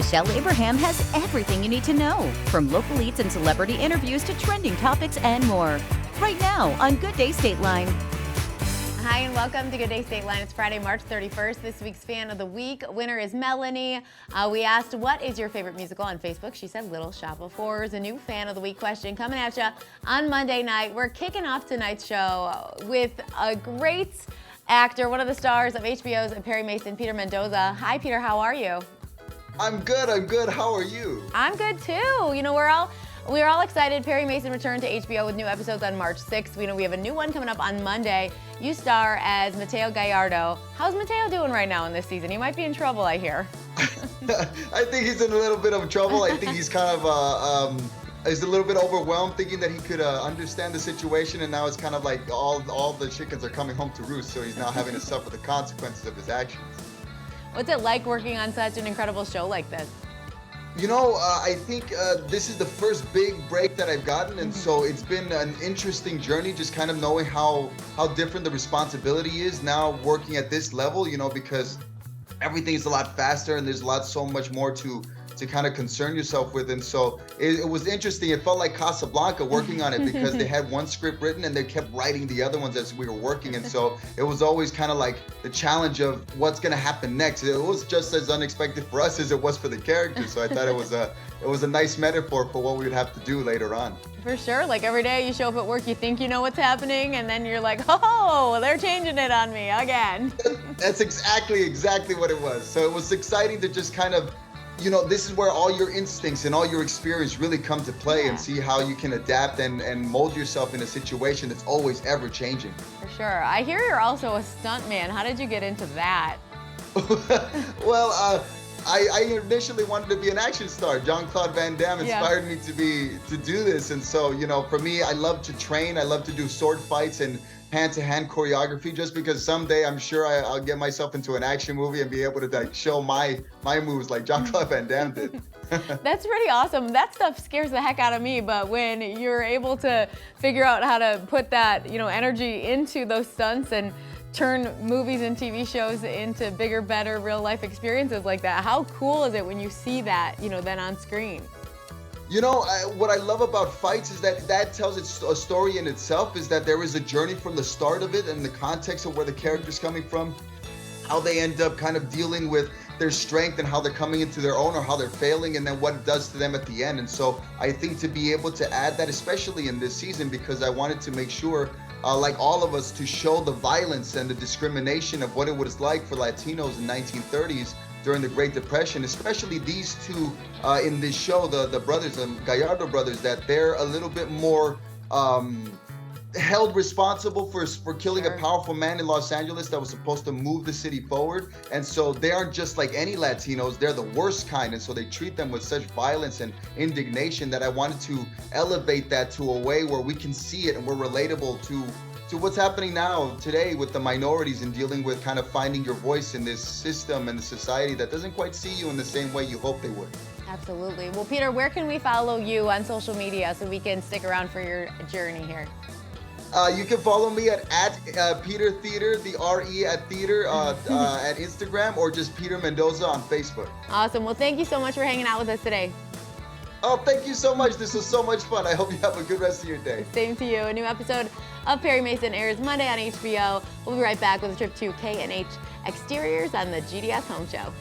Michelle Abraham has everything you need to know, from local eats and celebrity interviews to trending topics and more. Right now on Good Day State Line. Hi and welcome to Good Day State Line. It's Friday, March 31st. This week's Fan of the Week winner is Melanie. We asked, what is your favorite musical on Facebook? She said Little Shop of Horrors, a new Fan of the Week question coming at you on Monday night. We're kicking off tonight's show with a great actor, one of the stars of HBO's and Perry Mason, Peter Mendoza. Hi, Peter. How are you? I'm good. How are you? I'm good too. You know, we're all excited. Perry Mason returned to HBO with new episodes on March 6th. We know we have a new one coming up on Monday. You star as Mateo Gallardo. How's Mateo doing right now in this season? He might be in trouble, I hear. I think he's in a little bit of trouble. I think he's kind of is a little bit overwhelmed, thinking that he could understand the situation, and now it's kind of like all the chickens are coming home to roost, so he's now having to suffer the consequences of his actions. What's it like working on such an incredible show like this? You know, I think this is the first big break that I've gotten, and so it's been an interesting journey, just kind of knowing how different the responsibility is now working at this level, you know, because everything's a lot faster and there's so much more to kind of concern yourself with. And so it was interesting. It felt like Casablanca working on it, because they had one script written and they kept writing the other ones as we were working. And so it was always kind of like the challenge of what's going to happen next. It was just as unexpected for us as it was for the characters. So I thought it was a nice metaphor for what we would have to do later on. For sure. Like every day you show up at work, you think you know what's happening, and then you're like, oh, they're changing it on me again. That's exactly what it was. So it was exciting to just kind of, you know, this is where all your instincts and all your experience really come to play, and see how you can adapt and mold yourself in a situation that's always ever changing. For sure. I hear you're also a stuntman. How did you get into that? Well, I initially wanted to be an action star. Jean-Claude Van Damme inspired me to do this. And so, you know, for me, I love to train. I love to do sword fights and hand-to-hand choreography, just because someday I'm sure I'll get myself into an action movie and be able to like show my moves like Jean-Claude Van Damme did. That's pretty awesome. That stuff scares the heck out of me, but when you're able to figure out how to put that, you know, energy into those stunts and turn movies and TV shows into bigger, better real-life experiences like that, how cool is it when you see that, you know, then on screen? You know, what I love about fights is that tells a story in itself, is that there is a journey from the start of it and the context of where the character's coming from, how they end up kind of dealing with their strength and how they're coming into their own, or how they're failing, and then what it does to them at the end. And so I think to be able to add that, especially in this season, because I wanted to make sure, like all of us, to show the violence and the discrimination of what it was like for Latinos in 1930s during the Great Depression, especially these two in this show, the brothers, the Gallardo brothers, that they're a little bit more held responsible for killing a powerful man in Los Angeles that was supposed to move the city forward. And so they aren't just like any Latinos, they're the worst kind. And so they treat them with such violence and indignation that I wanted to elevate that to a way where we can see it and we're relatable to what's happening now today with the minorities, and dealing with kind of finding your voice in this system and the society that doesn't quite see you in the same way you hope they would. Absolutely. Well, Peter, where can we follow you on social media so we can stick around for your journey here? You can follow me at Peter Theater, the R-E at Theater, at Instagram, or just Peter Mendoza on Facebook. Awesome. Well, thank you so much for hanging out with us today. Oh, thank you so much. This was so much fun. I hope you have a good rest of your day. Same to you. A new episode of Perry Mason airs Monday on HBO. We'll be right back with a trip to K&H Exteriors on the GDS Home Show.